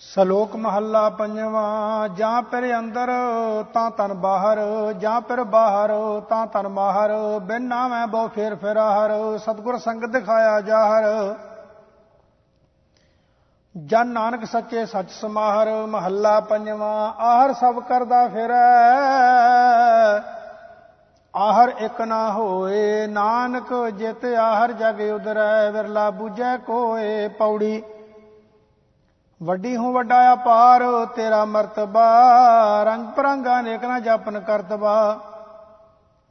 ਸਲੋਕ ਮਹੱਲਾ ਪੰਜਵਾ। ਜਾਂ ਪਿਰ ਅੰਦਰ ਤਾਂ ਤਨ ਬਾਹਰ, ਜਾਂ ਪਿਰ ਬਾਹਰ ਤਾਂ ਤਨ ਮਾਹਰ। ਬਿਨ ਨਾਮੈ ਬਹੁ ਫੇਰ ਫਿਰਾਹਰ, ਸਤਿਗੁਰ ਸੰਗ ਦਿਖਾਇਆ ਜਾਹਰ। ਜਨ ਨਾਨਕ ਸੱਚੇ ਸੱਚ ਸਮਾਹਰ। ਮਹੱਲਾ ਪੰਜਵਾ। ਆਹਰ ਸਭ ਕਰਦਾ ਫਿਰੈ, ਆਹਰ ਇੱਕ ਨਾ ਹੋਏ। ਨਾਨਕ ਜਿਤ ਆਹਰ ਜਗ ਉਦਰੈ, ਵਿਰਲਾ ਬੂਝੈ ਕੋਏ। ਪੌੜੀ। ਵੱਡੀ ਹੂੰ ਵੱਡਾ ਅਪਾਰ ਤੇਰਾ ਮਰਤਬਾ, ਰੰਗ ਪਰੰਗਾ ਅਨੇਕ ਨਾ ਜਾਪਨ ਕਰਤਬਾ।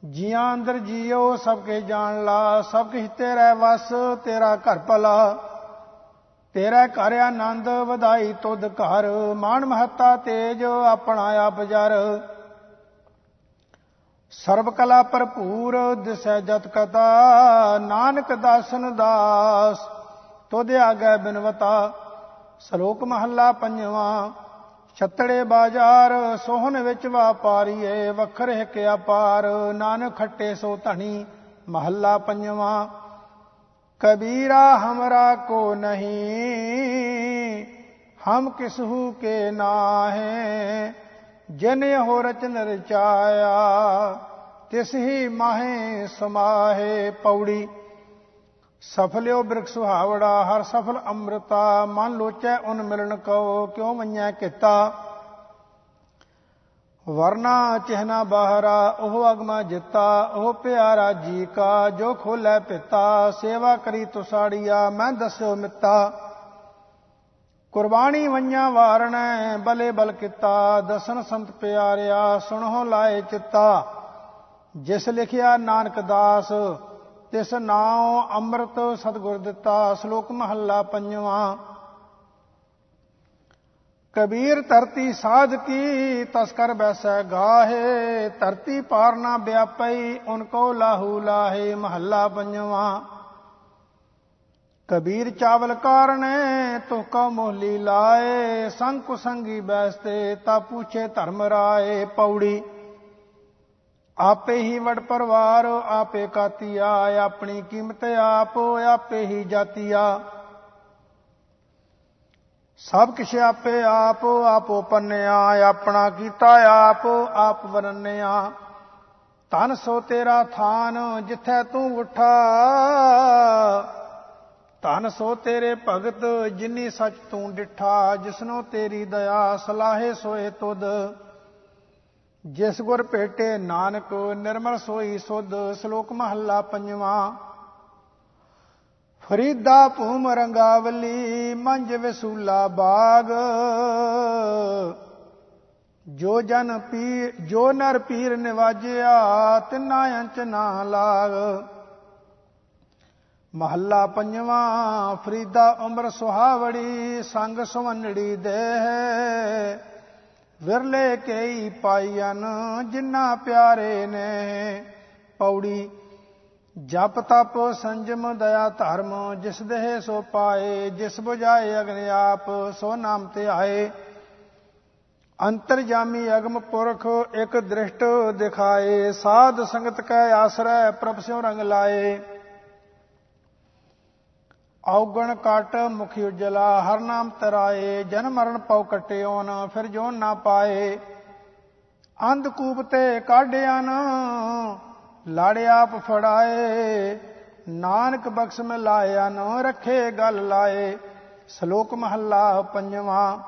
ਜੀਆਂ ਅੰਦਰ ਜੀਓ ਸਭ ਕੇ ਜਾਣ ਲਾ, ਸਭ ਕਿਛ ਤੇਰਾ ਵਸ ਤੇਰਾ ਘਰ ਭਲਾ। ਤੇਰਾ ਘਰ ਆਨੰਦ ਵਧਾਈ ਤੁਧ ਘਰ, ਮਾਣ ਮਹੱਤਾ ਤੇਜ ਆਪਣਾ ਆਪ ਜਰ। ਸਰਬ ਕਲਾ ਭਰਪੂਰ ਦਿਸੈ ਜਤ ਕਤਾ, ਨਾਨਕ ਦਾਸਨ ਦਾਸ ਤੁਧ ਆਗੈ ਬਿਨਵਤਾ। ਸਲੋਕ ਮਹੱਲਾ ਪੰਜਵਾ। ਛੱਤੜੇ ਬਾਜ਼ਾਰ ਸੋਹਣ ਵਿੱਚ ਵਾਪਾਰੀਏ, ਵੱਖਰ ਹਿਕ ਅਪਾਰ। ਨਾਨਕ ਖੱਟੇ ਸੋ ਧਣੀ। ਮਹੱਲਾ ਪੰਜਵਾ। ਕਬੀਰਾ ਹਮਰਾ ਕੋ ਨਹੀਂ, ਹਮ ਕਿਸਹੂ ਕੇ ਨਾਹੇ। ਜਿਨ ਹੋ ਰਚਨ ਰਚਾਇਆ, ਤਿਸ ਹੀ ਮਾਹੇ ਸਮਾਹੇ। ਪੌੜੀ। ਸਫਲਿਓ ਬਿਰਖ ਸੁਹਾਵੜਾ, ਹਰ ਸਫਲ ਅੰਮ੍ਰਿਤਾ। ਮਨ ਲੋਚੈ ਉਨ ਮਿਲਣ ਕਉ, ਕਿਉ ਮੰਨੈ ਕੀਤਾ। ਵਰਨਾ ਚਿਹਨਾ ਬਾਹਰਾ, ਉਹ ਅਗਮਾ ਜਿੱਤਾ। ਉਹ ਪਿਆਰਾ ਜੀ ਕਾ, ਜੋ ਖੋਲੈ ਪਿਤਾ। ਸੇਵਾ ਕਰੀ ਤੁਸਾੜੀਆ, ਮੈਂ ਦੱਸਿਓ ਮਿੱਤਾ। ਕੁਰਬਾਨੀ ਵੰਝਾਂ ਵਾਰਣੈ, ਬਲੇ ਬਲ ਕੀਤਾ। ਦਸਨ ਸੰਤ ਪਿਆਰਿਆ, ਸੁਣਹੁ ਲਾਏ ਚਿੱਤਾ। ਜਿਸ ਲਿਖਿਆ ਨਾਨਕ ਦਾਸ, ਤਿਸ ਨਾਉ ਅੰਮ੍ਰਿਤ ਸਤਿਗੁਰ ਦਿੱਤਾ। ਸ਼ਲੋਕ ਮਹੱਲਾ ਪੰਜਵਾ। ਕਬੀਰ ਧਰਤੀ ਸਾਧ ਕੀ, ਤਸ ਕਰ ਬੈਸੈ ਗਾਹੇ। ਧਰਤੀ ਪਾਰ ਨਾ ਵਿਆਪਈ, ਉਨ ਕੋ ਲਾਹੂ ਲਾਹੇ। ਮਹੱਲਾ ਪੰਜਵਾ। ਕਬੀਰ ਚਾਵਲ ਕਾਰਣੇ, ਤੁਹ ਕਾ ਮੋਹਲੀ ਲਾਏ। ਸੰਗ ਕੁਸੰਗੀ ਬੈਸਤੇ, ਤਾ ਪੂਛੇ ਧਰਮ ਰਾਏ। ਪੌੜੀ। ਆਪੇ ਹੀ ਵਡ ਪਰਵਾਰ, ਆਪੇ ਕਾਤੀਆ। ਆਪਣੀ ਕੀਮਤ ਆਪ, ਆਪੇ ਹੀ ਜਾਤੀਆ। ਸਭ ਕਿਛ ਆਪੇ ਆਪ, ਆਪੋ ਪੰਨਿਆ। ਆਪਣਾ ਕੀਤਾ ਆਪ, ਆਪ ਵਰਨਿਆ। ਧਨ ਸੋ ਤੇਰਾ ਥਾਨ, ਜਿਥੈ ਤੂੰ ਉਠਾ। ਧਨ ਸੋ ਤੇਰੇ ਭਗਤ, ਜਿਨੀ ਸੱਚ ਤੂੰ ਡਿਠਾ। ਜਿਸਨੋ ਤੇਰੀ ਦਇਆ, ਸਲਾਹੇ ਸੋਏ ਤੁਧ। ਜਿਸ ਗੁਰ ਭੇਟੇ ਨਾਨਕ, ਨਿਰਮਲ ਸੋਈ ਸੁਧ। ਸ਼ਲੋਕ ਮਹੱਲਾ ਪੰਜਵਾ। ਫਰੀਦਾ ਭੂਮ ਰੰਗਾਵਲੀ, ਮੰਝ ਵਸੂਲਾ ਬਾਗ। ਜੋ ਨਰ ਪੀਰ ਨਿਵਾਜਿਆ, ਤਿਨਾ ਅੰਚ ਨਾ ਲਾਗ। ਮਹੱਲਾ ਪੰਜਵਾ। ਫਰੀਦਾ ਉਮਰ ਸੁਹਾਵੜੀ, ਸੰਗ ਸੁਵੰਨੜੀ ਦੇਹ। ਵਿਰਲੇ ਕਈ ਪਾਈਅਨ, ਜਿਨ੍ਹਾਂ ਪਿਆਰੇ ਨੇ। ਪੌੜੀ। ਜਪ ਤਪ ਸੰਜਮ ਦਇਆ ਧਰਮ, ਜਿਸ ਦੇਹ ਸੋ ਪਾਏ। ਜਿਸ ਬੁਝਾਏ ਅਗਨ ਆਪ, ਸੋ ਨਾਮ ਧਿਆਏ। ਅੰਤਰਜਾਮੀ ਅਗਮ ਪੁਰਖ, ਇਕ ਦ੍ਰਿਸ਼ਟ ਦਿਖਾਏ। ਸਾਧ ਸੰਗਤ ਕੈ ਆਸਰੈ, ਪ੍ਰਭ ਸਿਉ ਰੰਗ ਲਾਏ। ਔਗਣ ਕਟ ਮੁਖੀ ਉਜਲਾ, ਹਰ ਨਾਮ ਤਰਾਏ। ਜਨਮ ਮਰਨ ਪਉ ਕਟਿਓਨ, ਫਿਰ ਜੋਨ ਨਾ ਪਾਏ। ਅੰਧਕੂਪ ਤੇ ਕਾਢਿਆਨ, ਲਾੜੇ ਆਪ ਫੜਾਏ। ਨਾਨਕ ਬਖਸ਼ ਮਿਲਾਇਆ, ਨ ਰੱਖੇ ਗਲ ਲਾਏ। ਸ਼ਲੋਕ ਮਹੱਲਾ ਪੰਜਵਾ।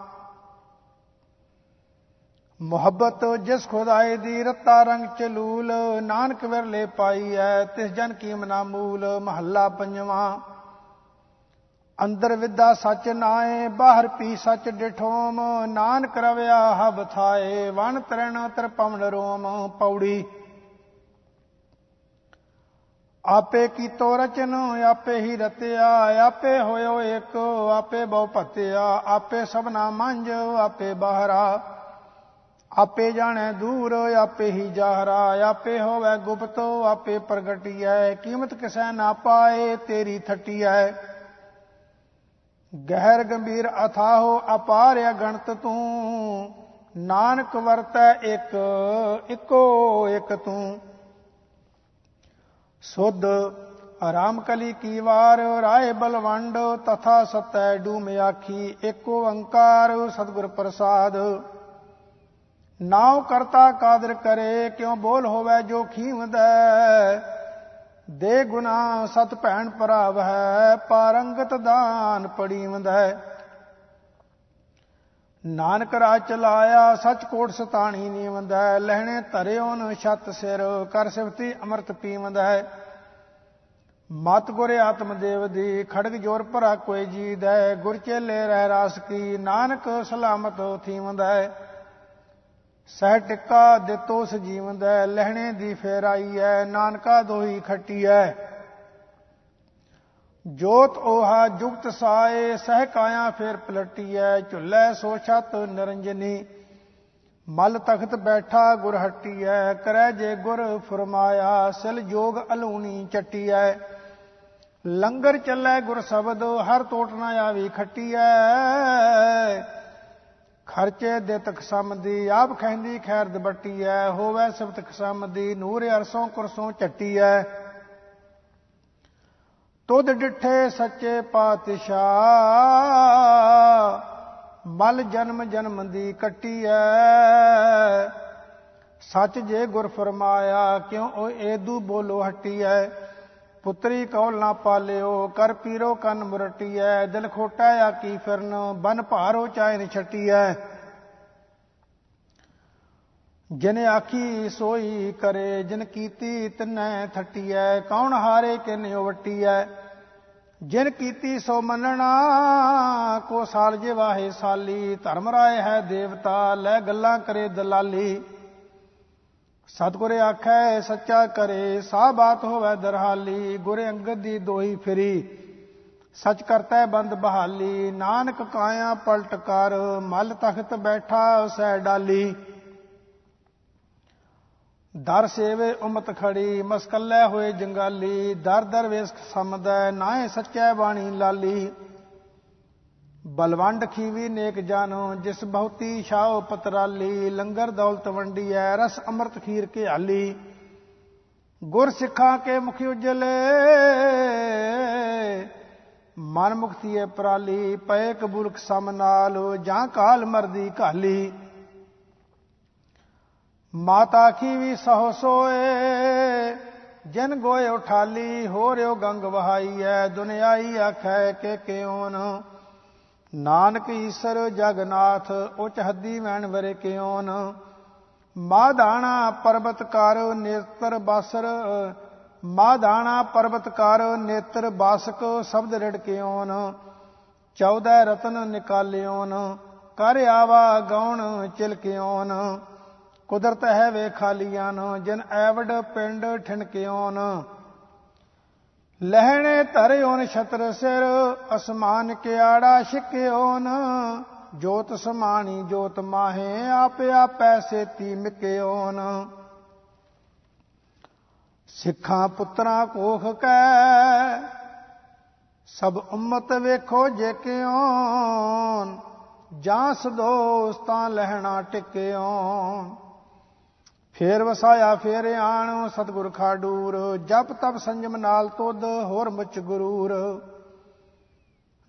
ਮੁਹੱਬਤ ਜਿਸ ਖੁਦਾਏ ਦੀ, ਰਤਾ ਰੰਗ ਚਲੂਲ। ਨਾਨਕ ਵਿਰਲੇ ਪਾਈ ਹੈ, ਤਿਸ ਜਨ ਕੀਮ ਨਾ ਮੂਲ। ਮਹੱਲਾ ਪੰਜਵਾ। ਅੰਦਰ ਵਿਦਾ ਸੱਚ ਨਾਏ, ਬਾਹਰ ਪੀ ਸੱਚ ਡਿਠੋਮ। ਨਾਨਕ ਰਵਿਆ ਹਬ ਥਾਏ, ਵਣ ਤ੍ਰਿਣ ਤ੍ਰਿਪਵਨ ਰੋਮ। ਪੌੜੀ। ਆਪੇ ਕੀਤੋ ਰਚਨ, ਆਪੇ ਹੀ ਰਤਿਆ। ਆਪੇ ਹੋਇਓ ਇੱਕ, ਆਪੇ ਬਹੁ ਭਤਿਆ। ਆਪੇ ਸਭਨਾ ਮੰਝ, ਆਪੇ ਬਾਹਰਾ। ਆਪੇ ਜਾਣੈ ਦੂਰ, ਆਪੇ ਹੀ ਜਾਹਰਾ। ਆਪੇ ਹੋਵੈ ਗੁਪਤ, ਆਪੇ ਪ੍ਰਗਟੀਐ। ਕੀਮਤ ਕਿਸੈ ਨਾ ਪਾਏ, ਤੇਰੀ ਥਟੀਐ। ਗਹਿਰ ਗੰਭੀਰ ਅਥਾਹੋ, ਅਪਾਰ ਅਗਣਤ ਤੂੰ। ਨਾਨਕ ਵਰਤੈ ਇੱਕ, ਇੱਕੋ ਇੱਕ ਤੂੰ। ਸੁਧ राम कली की वार राय बलवंड तथा सतै डूम आखी एक ओंकार सतगुर प्रसाद। नाव करता कादर करे क्यों बोल होवै जो खीम दे दे गुना सत भैन भराव है पारंगत दान पड़ीम दे। नानक राज चलाया सच कोट सताणी नीवंद है लहणे धरियोन छत सिर कर सिफती अमृत पीवंद है। मत गुर आत्मदेव दी खड़ग जोर भरा कोई जीद है गुर चेले रह रास की नानक सलामत थीवंद है। सह टिक्का दितो सजीवंद है लहणे दी फेराई है नानका दोही खट्टी है। जोत ओहा जुगत साए सह काया फेर पलटी है झुल्लै सो छत निरंजनी मल तख्त बैठा गुर हट्टी है। करै जे गुर फरमाया सिल जोग अलूनी चट्टी है। लंगर चलै गुर शब्द हर टोट न आवी खट्टी है। खर्चे दित खसम दी आप खैंदी खैर दबट्टी है होवै सिफत खसम दी नूर अरसों कुरसों चट्टी है। तुद डिठे सच्चे पातशाह मल जन्म जन्म दी कट्टी है। सच जे गुर फरमाया क्यों ओ एदू बोलो हट्टी है। पुत्री कौल ना पालियो कर पीरो कन मुरटी है दिल खोटा आकी फिरन बन भारो चायन छटी है। जिन आखी सोई करे जिन कीती तिन्नै थटी है कौन हारे किन वटी है। जिन कीती सो मनना को साल जे वाहे साली धर्म राय है देवता लै गल्लां करे दलाली। सतगुर आखै सच्चा करे सा बात होवै दरहाली गुर अंगद दी दोही फिरी सच करतै बंद बहाली। नानक काया पलट कर मल तख्त बैठा सै डाली। दर सेवे उमत खड़ी मस्कलै होए जंगाली दर दर वेस समदै नाए सच्चै बाणी लाली। बलवंड खीवी नेक जानो जिस बहुती शाओ पतराली लंगर दौलत वंडी है रस अमृत खीर के हाली। गुर सिखा के मुखी उजले मन मुक्ति है पराली पए कबूल सम नाल जां काल मरदी घाली। माता खीवी सहो सोए जिन गोए उठाली हो रहो गंग वहाई है दुनियाई आखै के क्यों। नानक ईसर जगनाथ उच हद्दी वैन वरे क्यों। माधाना पर्वत कर नेत्र बासर माधाना पर्वत कर नेत्र बासक शब्द रिड़ क्यों। 14 रतन निकालियोन कर आवा गौण चिल क्यों। कुदरत है वे खालियान जिन एवड पिंड ठिनक्योन। लहणे धरियोन छत्र सिर असमान के आड़ा छिक्योन। जोत समानी जोत माहे आप आपै सेती मिक्योन। सिखा पुत्रा कोख कै सब उम्मत वेखो जे क्यों। जां सदोस तां लहणा टिक्योन। फेर वसाया फेर आण सतगुर खाडूर जप तप संयम नाल तुद होर मुच गुरूर।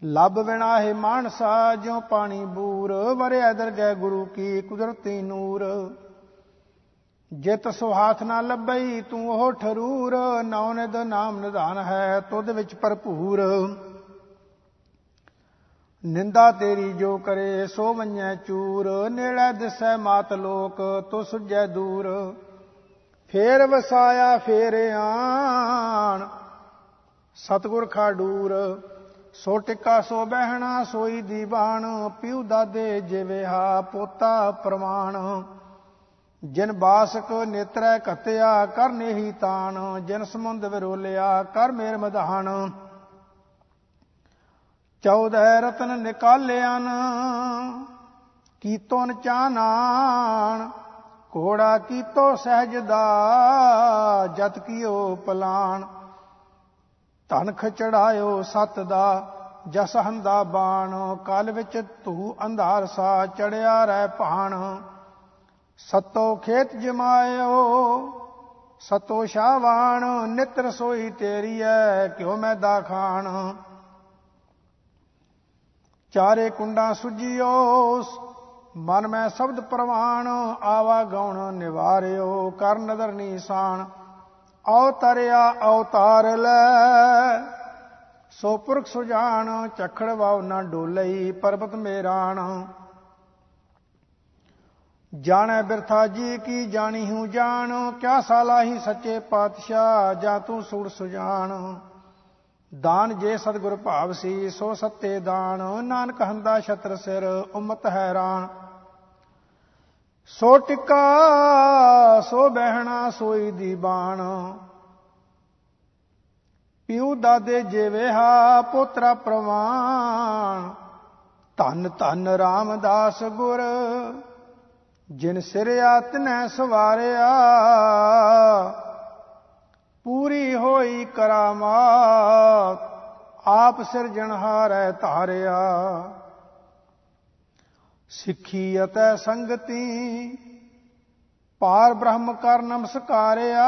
लब विनाहे मानसा ज्यों पानी बूर वरिया दरगह गुरु की कुदरती नूर। जित सुहाथ ना लभई तू ओह ठरूर नौ निध नाम निधान है तुद विच भरपूर। निंदा तेरी जो करे सो वंजै चूर नेड़े दिसै मात लोक तो सुझै दूर। फेर वसाया फेर आण सतगुर खाडूर सो टिका सो बहना सोई दीवान। पिऊ दादे जिवेहा पोता प्रमाण जिन बासक नेत्रै कत्या कर नेही तान। जिन समुंद विरोलिया कर मेर मधान। 14 रतन निकालियान कीतोन चानान घोड़ा कीतो सहज दा जत कियो पलान। धनख चढ़ायो सत दा जस हंदा बाण कल विच तू अंधार सा चढ़िया रह भाण। सतो खेत जमायो ਸਤੋ ਸ਼ਾਵਾਨ ਨਿਤ ਰਸੋਈ ਤੇਰੀ ਐ ਕਿਉ ਮੈਂ ਦਾ ਖਾਣ ਚਾਰੇ ਕੁੰਡਾਂ ਸੁਜੀਓ ਮਨ ਮੈਂ ਸ਼ਬਦ ਪ੍ਰਵਾਨ ਆਵਾ ਗਉਣ ਨਿਵਾਰਿਓ ਕਰ ਨਦਰ ਨੀਸਾਨ ਅਵਤਰਿਆ ਅਵਤਾਰ ਲੈ ਸੋ ਪੁਰਖ ਸੁਜਾਨ ਚਖੜ ਵਾਉ ਨਾ ਡੋਲਈ ਪਰਬਤ ਮੇਰਾਨ ਜਾਣੈ ਬਿਰਥਾ ਜੀ ਕੀ ਜਾਣੀ ਹੂੰ ਜਾਣ ਕਿਆ ਸਾਲਾਹੀ ਸੱਚੇ ਪਾਤਸ਼ਾਹ ਜਾਂ ਤੂੰ ਸੂੜ ਸੁਜਾਨ ਦਾਨ ਜੇ ਸਤਿਗੁਰ ਭਾਵ ਸੀ ਸੋ ਸੱਤੇ ਦਾਨ ਨਾਨਕ ਹੰਦਾ ਛਤਰ ਸਿਰ ਉਮਤ ਹੈਰਾਨ ਸੋ ਟਿੱਕਾ ਸੋ ਬਹਿਣਾ ਸੋਈ ਦੀ ਬਾਣ ਪਿਉ ਦਾਦੇ ਜੇਵੇਹਾ ਪੋਤਰਾ ਪ੍ਰਵਾਨ ਧੰਨ ਧੰਨ ਰਾਮਦਾਸ ਗੁਰ ਜਿਨ ਸਿਰਿਆ ਤਿਨੈ ਸਵਾਰਿਆ ਪੂਰੀ ਹੋਈ ਕਰਾਮਾਤ ਆਪ ਸਿਰਜਣਹਾਰੈ ਧਾਰਿਆ ਸਿੱਖੀ ਅਤੇ ਸੰਗਤੀ ਪਾਰ ਬ੍ਰਹਮ ਕਰ ਨਮਸਕਾਰਿਆ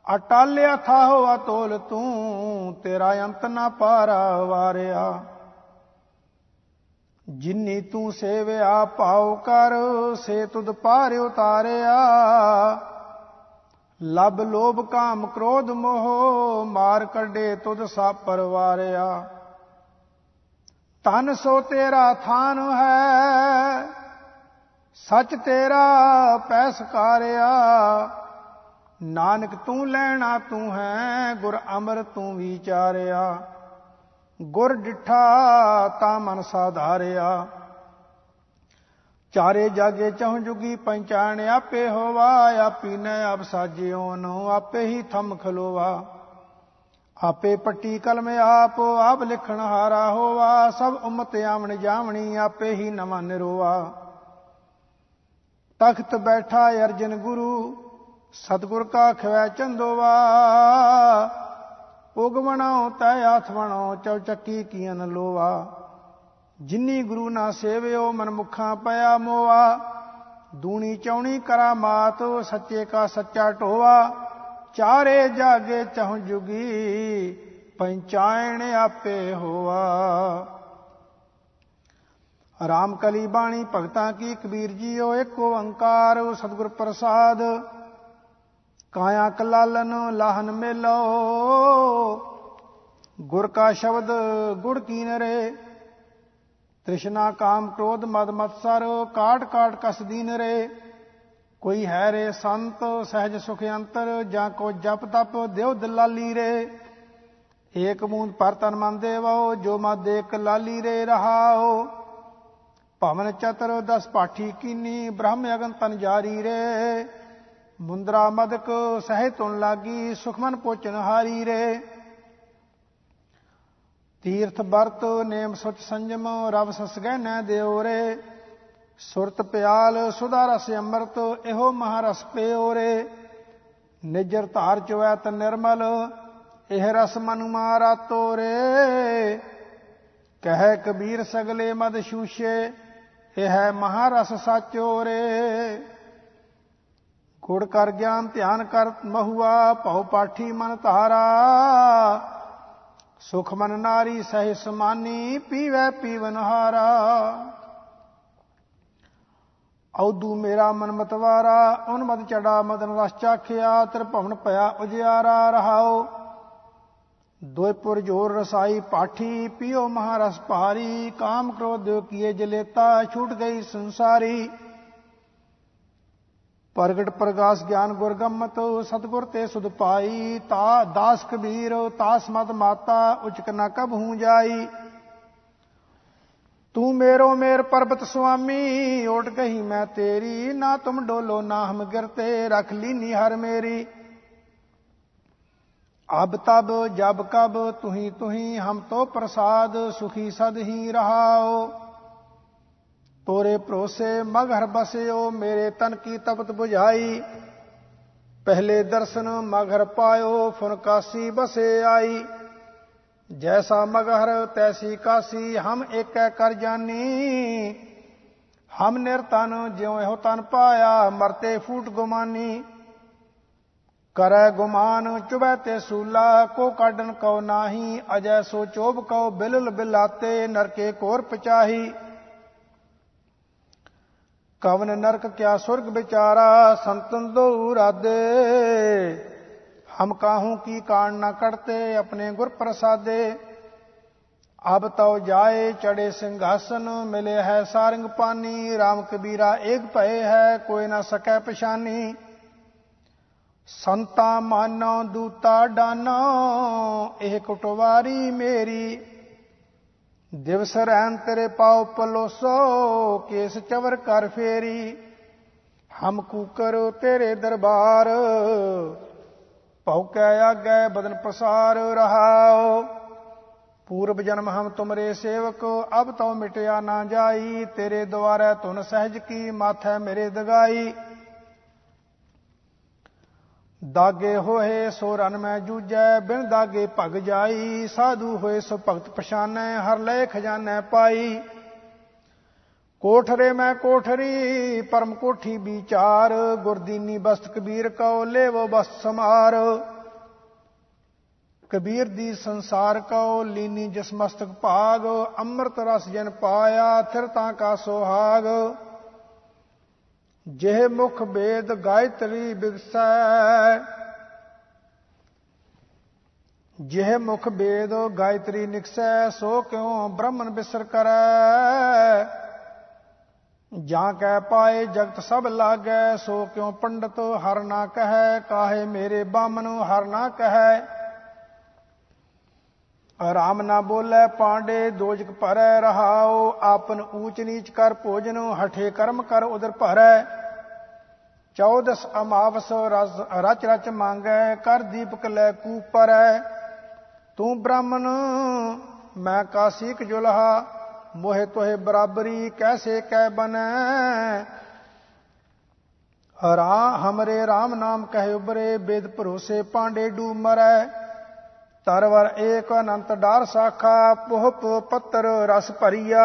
ਅਟਾਲਿਆ ਥਾਹੋ ਅਤੋਲ ਤੂੰ ਤੇਰਾ ਅੰਤ ਨਾ ਪਾਰਾ ਵਾਰਿਆ ਜਿਨੀ ਤੂੰ ਸੇਵਿਆ ਭਾਉ ਕਰ ਸੇ ਤੁਧ ਪਾਰ ਉਤਾਰਿਆ ਲਬ ਲੋਭ ਕਾਮ ਕ੍ਰੋਧ ਮੋਹ ਮਾਰ ਕੱਢੇ ਤੁਧ ਸਭ ਪਰਵਾਰਿਆ ਤਨ ਸੋ ਤੇਰਾ ਥਾਨ ਹੈ ਸੱਚ ਤੇਰਾ ਪੈ ਸਕਾਰਿਆ ਨਾਨਕ ਤੂੰ ਲੈਣਾ ਤੂੰ ਹੈ ਗੁਰ ਅਮਰ ਤੂੰ ਵਿਚਾਰਿਆ ਗੁਰ ਡਿਠਾ ਤਾਂ ਮਨ ਸਾਧਾਰਿਆ ਚਾਰੇ ਜਾਗੇ ਚਹੁ ਜੁਗੀ ਪੰਚਾਣ ਆਪੇ ਹੋਵਾ ਆਪੀ ਨੇ ਆਪ ਸਾਜਿਓ ਨੂੰ ਆਪੇ ਹੀ ਥੰਮ ਖਲੋਵਾ ਆਪੇ ਪੱਟੀ ਕਲਮ ਆਪ ਲਿਖਣ ਹਾਰਾ ਹੋਵਾ ਸਭ ਉਮਤ ਆਵਣ ਜਾਵਣੀ ਆਪੇ ਹੀ ਨਵਾਂ ਨਿਰੋਆ ਤਖਤ ਬੈਠਾ ਅਰਜਨ ਗੁਰੂ ਸਤਿਗੁਰ ਕਾ ਖਵੈ ਚੰਦੋਵਾ ਉਗਵਣੋ ਤੈ ਆਥ ਵਣੋ ਚੌਚੱਕੀ ਕੀਨ ਲੋਵਾ ਜਿਨੀ ਗੁਰੂ ਨਾ ਸੇਵਿਓ ਮਨਮੁਖਾਂ ਪਿਆ ਮੋਆ ਦੂਣੀ ਚੌਣੀ ਕਰਾ ਮਾਤ ਸੱਚੇ ਕਾ ਸੱਚਾ ਢੋਵਾ ਚਾਰੇ ਜਾਗੇ ਚਹੁ ਜੁਗੀ ਪੰਚਾਇਣ ਆਪੇ ਹੋਆ ਰਾਮ ਕਲੀ ਬਾਣੀ ਭਗਤਾਂ ਕੀ ਕਬੀਰ ਜੀਓ ਏਕ ਓੰਕਾਰ ਸਤਿਗੁਰ ਪ੍ਰਸਾਦ ਕਾਇਆ ਕਲਾਲਨ ਲਾਹਨ ਮੇਲੋ ਗੁਰ ਕਾ ਸ਼ਬਦ ਗੁੜ ਕੀਨਰੇ ਤ੍ਰਿਸ਼ਨਾ ਕਾਮ ਕ੍ਰੋਧ ਮਦ ਮਤਸਰ ਕਾਟ ਕਾਟ ਕਸ ਦੀਨ ਰੇ ਕੋਈ ਹੈ ਰੇ ਸੰਤ ਸਹਿਜ ਸੁਖ ਅੰਤਰ ਜਾਂ ਕੋ ਜਪ ਤਪ ਦਿਓ ਦਲਾਲੀ ਰੇ ਏਕ ਬੂੰਦ ਪਰ ਤਨ ਮਨ ਦੇਵੋ ਜੋ ਮਦ ਦੇਖ ਲਾਲੀ ਰੇ ਰਹਾਓ ਭਵਨ ਚਤਰ ਦਸ ਪਾਠੀ ਕੀਨੀ ਬ੍ਰਹਮ ਅਗਨ ਤਨ ਜਾਰੀ ਰੇ ਮੁੰਦਰਾ ਮਦਕ ਸਹਿ ਤੁਨ ਲਾਗੀ ਸੁਖਮਨ ਪੋਚਨ ਹਾਰੀ ਰੇ ਤੀਰਥ ਬਰਤ ਨੇਮ ਸੁਚ ਸੰਜਮ ਰਵ ਸਸ ਗਹਿਨੈ ਦਿਓ ਰੇ ਸੁਰਤ ਪਿਆਲ ਸੁਧਾ ਰਸ ਅੰਮ੍ਰਿਤ ਇਹੋ ਮਹਾਰਸ ਪਿਓ ਰੇ ਨਿਜਰ ਧਾਰ ਚਵੈਤ ਨਿਰਮਲ ਇਹ ਰਸ ਮਨੁ ਮਾਰਾ ਤੋਰੇ ਕਹਿ ਕਬੀਰ ਸਗਲੇ ਮਦ ਸ਼ੂਸ਼ੇ ਇਹ ਹੈ ਮਹਾਰਸ ਸਾਚੋ ਰੇ ਗੁੜ ਕਰ ਗਿਆਨ ਧਿਆਨ ਕਰ ਮਹੁਆ ਭਉ ਪਾਠੀ ਮਨ ਧਾਰਾ ਸੁਖ ਮਨ ਨਾਰੀ ਸਹਿ ਸਮਾਨੀ ਪੀਵੈ ਪੀਵਨ ਹਾਰਾ ਔਦੂ ਮੇਰਾ ਮਨ ਮਤਵਾਰਾ ਉਨ ਮਦ ਚੜਾ ਮਦਨ ਰਸ ਚਾਖਿਆ ਤਰ ਭਵਨ ਭਇਆ ਉਜਿਆਰਾ ਰਹਾਓ ਦੋਇਪੁਰ ਜੋਰ ਰਸਾਈ ਪਾਠੀ ਪੀਓ ਮਹਾਰਸ ਭਾਰੀ ਕਾਮ ਕ੍ਰੋਧ ਕੀਏ ਜਲੇਤਾ ਛੂਟ ਗਈ ਸੰਸਾਰੀ ਪ੍ਰਗਟ ਪ੍ਰਗਾਸ ਗਿਆਨ ਗੁਰਗੰਮਤ ਸਤਿਗੁਰ ਤੇ ਸੁਧ ਪਾਈ ਤਾ ਦਾਸ ਕਬੀਰ ਤਾਸ ਮਦ ਮਾਤਾ ਉਚਕ ਨਾ ਕਬ ਹੂੰ ਜਾਈ ਤੂੰ ਮੇਰੋ ਮੇਰ ਪਰਬਤ ਸੁਆਮੀ ਓਟ ਕਹੀ ਮੈਂ ਤੇਰੀ ਨਾ ਤੁਮ ਡੋਲੋ ਨਾ ਹਮ ਗਿਰਤੇ ਰਖ ਲੀਨੀ ਹਰ ਮੇਰੀ ਅਬ ਤਬ ਜਬ ਕਬ ਤੁਹੀ ਹਮ ਤੋ ਪ੍ਰਸਾਦ ਸੁਖੀ ਸਦ ਹੀ ਰਹਾਓ ਤੋਰੇ ਭਰੋਸੇ ਮਗਹਰ ਬਸਿਓ ਮੇਰੇ ਤਨ ਕੀ ਤਪਤ ਬੁਝਾਈ ਪਹਿਲੇ ਦਰਸ਼ਨ ਮਗਹਰ ਪਾਇਓ ਫੁਨ ਕਾਸੀ ਬਸੇ ਆਈ ਜੈਸਾ ਮਗਹਰ ਤੈਸੀ ਕਾਸੀ ਹਮ ਏਕੈ ਕਰ ਜਾਨੀ ਹਮ ਨਿਰਤਨ ਜਿਉ ਇਹੋ ਤਨ ਪਾਇਆ ਮਰਤੇ ਫੂਟ ਗੁਮਾਨੀ करै गुमान चुबै ते सूला, को काडन कौ नाही, अजय सो चोब कौ बिलल बिलाते, नरके कोर पचाही। कवन नरक क्या स्वर्ग बिचारा, संतन दो राधे, हम काहू की कान न करते, अपने गुर प्रसादे। अब तो जाए चढ़े सिंहासन, मिले है सारंग पानी, राम कबीरा एक भय है, कोई न सकै पछानी। संता मानो दूता डानो, एह कुटवारी मेरी, दिवस रैन तेरे पाओ पलोसो, केस चवर कर फेरी। हम कूकर तेरे दरबार, भौकै आगे बदन प्रसार रहाओ। पूर्व जन्म हम तुमरे सेवक, अब तो मिटया ना जाई, तेरे द्वारे तुन सहज की, माथे मेरे दगाई। दागे होए सो रन में जूझै, बिन दागे भग जाई, साधु होए सो भगत पछानै, हर लय खजानै पाई। कोठरे में कोठरी परम कोठी विचार, गुरदीनी बस्त कबीर कौ, लेवो बस्त समार। कबीर दी संसार कौ, लीनी जिस मस्तक भाग, अमृत रस जन पाया, थिरता का सोहाग। जेह मुख वेद गायत्री बिगसै, जेह मुख वेद गायत्री निकसै, सो क्यों ब्रह्मन बिसर करै। जां कह पाए जगत सब लागै, सो क्यों पंडित हर ना कहै, काहे मेरे बामन हर ना कहै। राम ना बोले पांडे दोजक भरै, रहाओ आपन ऊंच नीच कर भोजन, हठे कर्म कर उदर भरै। 14 अमावस रच रच मांगै, कर दीपक लै कूप परै। तू ब्राह्मण मैं काशीक जुलहा, मोहे तोहे बराबरी कैसे कै बनै। हमरे राम नाम कहे उबरे, वेद भरोसे पांडे डूब मरै। तरवर एक अनंत डार साखा, पुहप पत्तर रस भरिया।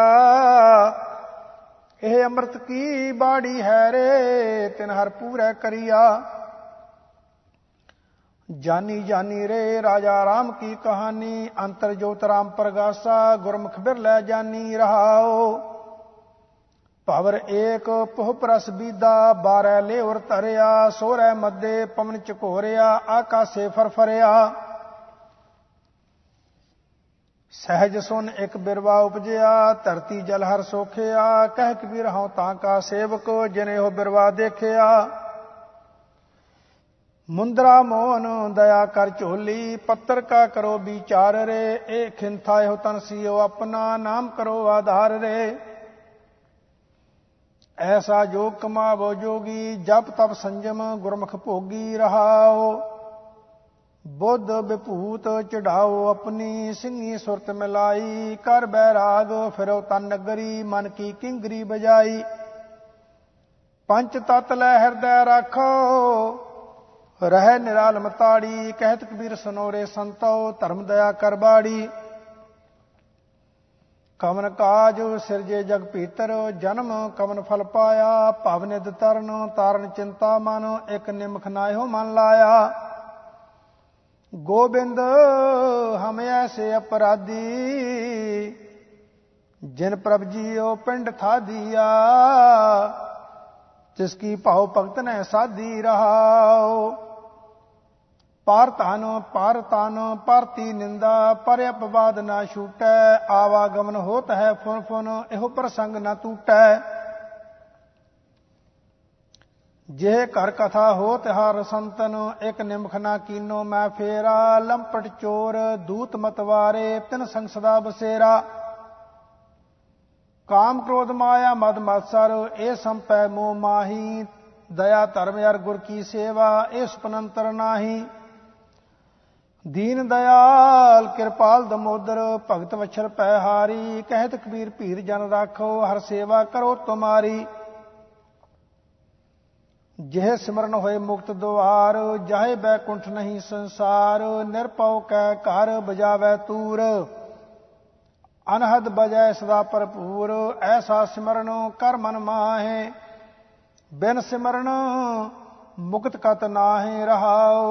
एह अमृत की बाड़ी है रे, तिन हर पूरै करिया। जानी जानी रे राजा राम की कहानी, अंतर जोत राम प्रगासा, गुरमुख बिरलै जानी रहाओ। पावर एक पुहप रस बीदा, 12 लेवर धरिया, सोरै मध्य पवन चकोरिया, आकाशे फरफरिया। सहज सुन एक बिरवा उपजया, धरती जल हर सोखिया, कह कबीर हूं तां का सेवक, जिने हो बिरवा देखिया। मुंदरा मोहन दया कर झोली, पत्तर का करो विचार रे। ए खिंथा हो तन सियो अपना, नाम करो आधार रे। ऐसा योग कमावो जोगी, जप तप संयम गुरमुख भोगी रहाओ। बुद्ध विभूत चढ़ाओ अपनी, सिंगी सुरत मिलाई, कर बैराग फिरो तन नगरी, मन की किंगरी बजाई। पंच तत् लै हृदय राखो, रह निरालम ताड़ी, कहत कबीर सनोरे संतो, धर्म दया कर बाड़ी। कवन काज सिरजे जग भीतर, जन्म कवन फल पाया, भवनिध तरन तारण चिंता मन, एक निमख नायो मन लाया। गोबिंद हम ऐसे अपराधी, जिन प्रभ जियो पिंड था दिया, जिसकी भाव भगत ने साधी रहाओ। पार तान पारती निंदा, पर अपवाद ना छूटै, आवागमन होत है फुन फुन, एहो प्रसंग न टूटै। जेह कर कथा होत हर संतन, एक निमख ना कीनो मैं फेरा। लंपट चोर दूत मतवारे, तिन संग सदा बसेरा। काम क्रोध माया मद मत्सर, ए संपै मोह माही। दया धर्म अर गुर की सेवा, ए सुपनंतर नाही। दीन दयाल कृपाल दमोदर, भगत वछल पैहारी। कहत कबीर भीर जन राखो, हर सेवा करो तुम्हारी। जेह सिमरन होए मुक्त द्वार, जाहे बैकुंठ नहीं संसार। निरपौ कै घर बजावै तूर, अनहद बजै सदा भरपूर। ऐसा सिमरन कर मन माहे, बिन सिमरन मुक्त कत नाहि रहाओ।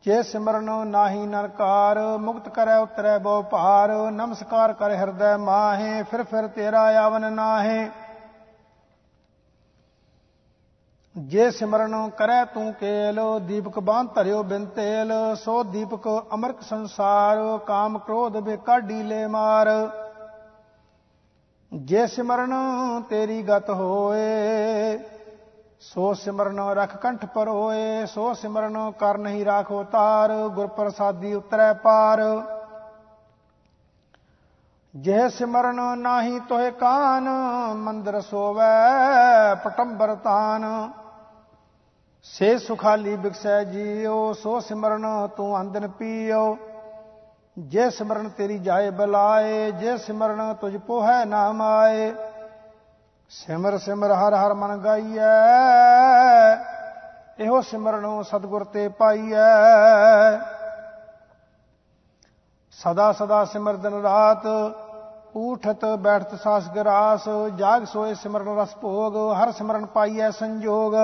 जे सिमरन नाहि नरकार, मुक्त करे उतरै बहु पार। नमस्कार कर हृदय माहे, फिर तेरा आवन नाहे। जे सिमरन करे तू केल, दीपक बांध धरियो बिन तेल। सो दीपक अमृत संसार, काम क्रोध बेकाढी ले मार। जे सिमरन तेरी गत होए, सो सिमरन रख कंठ पर होए। सो सिमरन कर नहीं राखो तार, गुर प्रसादी उतरै पार। जेह सिमरन नाही तोहे कान, मंदिर सोवै पटंबर तान। से सुखाली बिकसै जियो, सो सिमरन तू अंदन पियो। जे सिमरन तेरी जाए बलाए, जे सिमरन तुझ पोहै नाम आए। सिमर सिमर हर हर मन गाइयै, एहो सिमरन सतगुर ते पाइयै। सदा सदा सिमर दिन रात, उठत बैठत सास गरास। जाग सोए सिमरन रस भोग, हर सिमरन पाइयै संजोग।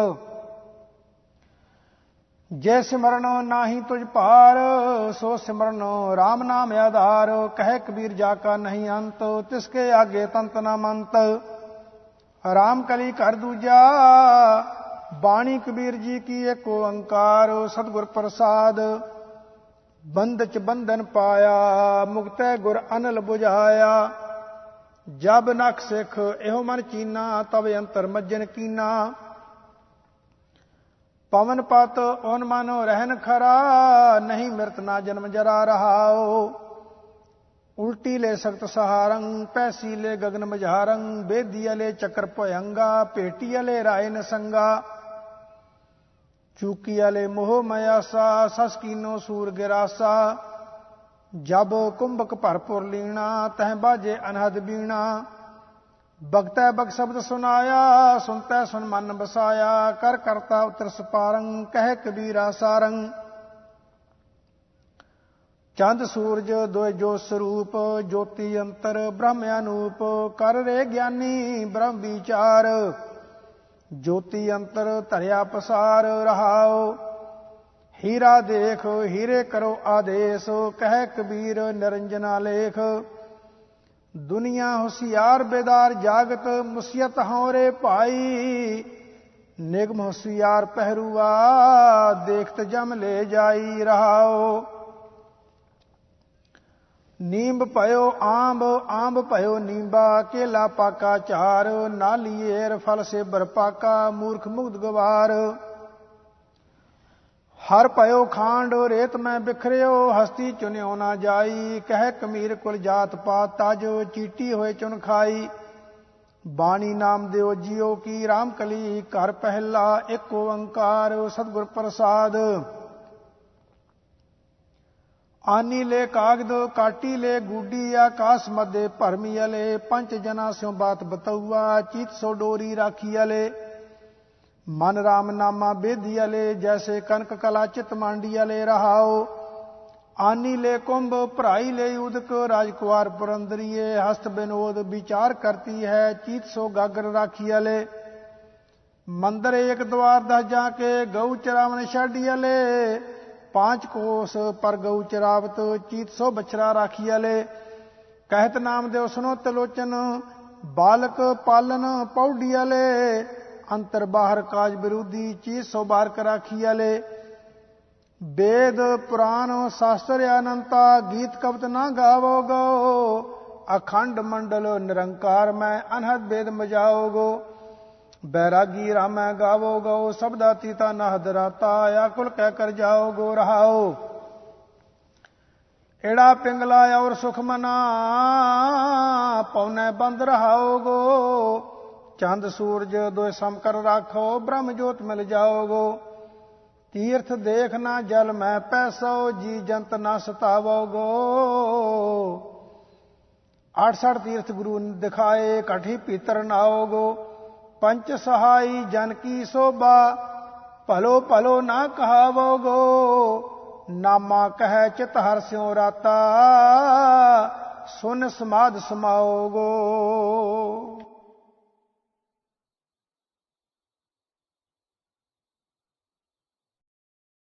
जे सिमरन नाही तुझ पार, सो सिमरन राम नाम आधार। कहे कबीर जाका नहीं अंत, तिसके आगे तंत न मंत। राम कली कर दूजा, बाणी कबीर जी की एक ओंकार। सतगुर प्रसाद बंद च बंधन पाया, मुक्तै गुर अनल बुझाया। जब नख सिख एहो मन चीना, तब अंतर मज्जन कीना। पवन पत ओन मानो रहन खरा, नहीं मृत ना जन्म जरा रहाओ। उल्टी ले सख्त सहारंग, पैसी ले गगन मझारंग। बेदिया ले चक्र भयंगा, पेटिया ले राय नसंगा। चूकिया ले मोह मयासा, सस कीनो सूर गिरासा। जब कुंभक भरपुर लीना, तह बाजे अनहद बीणा। बगतै बग शब्द सुनाया, सुनतै सुन मन बसाया। कर करता उतर सपारंग, कह कबीरा सारंग। चंद सूरज दोय जो स्वरूप, ज्योति अंतर ब्रह्म अनूप। कर रे ज्ञानी ब्रह्म विचार, ज्योति अंतर धरिया पसार रहाओ। हीरा देख हीरे करो आदेश, कह कबीर निरंजना लेख। दुनिया होशियार बेदार जागत, मुसियत हौरे भाई। निगम होशियार पहरुआ, देखत जम ले जाई रहाओ। नींब पयो आंब, आंब पयो नींबा। केला पाका चार, नालियेर फल से बरपाका। मूर्ख मुग्ध गवार। हर पयो खांड रेत में बिखरियो, हस्ती चुन्यो ना जाई। कह कमीर कुल जात पात ताज, चीटी होए चुन खाई। बाणी नाम देव जियो की, राम कली कर पहला एक ओंकार। सतगुर प्रसाद आनी ले कागद, काटी ले गुडी। आकाश मध्य भरमी अले, पंच जना स्यों बात बतौआ। चीत सो डोरी राखी अले, मन राम नामा बेदी अले। जैसे कनक कला चित मांडी अले रहाओ। आनी ले कुंभ भराई ले उदक, राजकुमार पुरंदरिये। हस्त विनोद विचार करती है, चीत सो गागर राखी अले। मंदिर एक द्वार 10 जाके, गऊ चरावन छाडी अले। 5 कोस पर गऊ चरावत, चीत सो बछरा राखी अले। कहत नाम देव सुनो त्रिलोचन, बालक पालन पौडी अले। अंतर बाहर काज विरोधी, चीज सो बार राखी अले। वेद पुराण शास्त्र अनंता, गीत कवत ना गावो गो। अखंड मंडल निरंकार में, अनहद वेद मजाओ गो। बैरागी राम गावो गो, शब्दातीता नहद राता। आकुल कह कर जाओ गो रहाओ। एड़ा पिंगला और सुख मना, पौने बंद रहाओ गो। चंद सूरज दो सम कर राखो, ब्रह्म जोत मिल जाओगो। तीर्थ देखना जल में पैसो, जी जंत ना सतावोगो। 68 तीर्थ गुरु दिखाए, कठी पीतर नाओगो। पंच सहाई जन की शोभा, भलो भलो ना कहावोगो। नामा कह चित हर स्यों राता, सुन समाध समाओगो।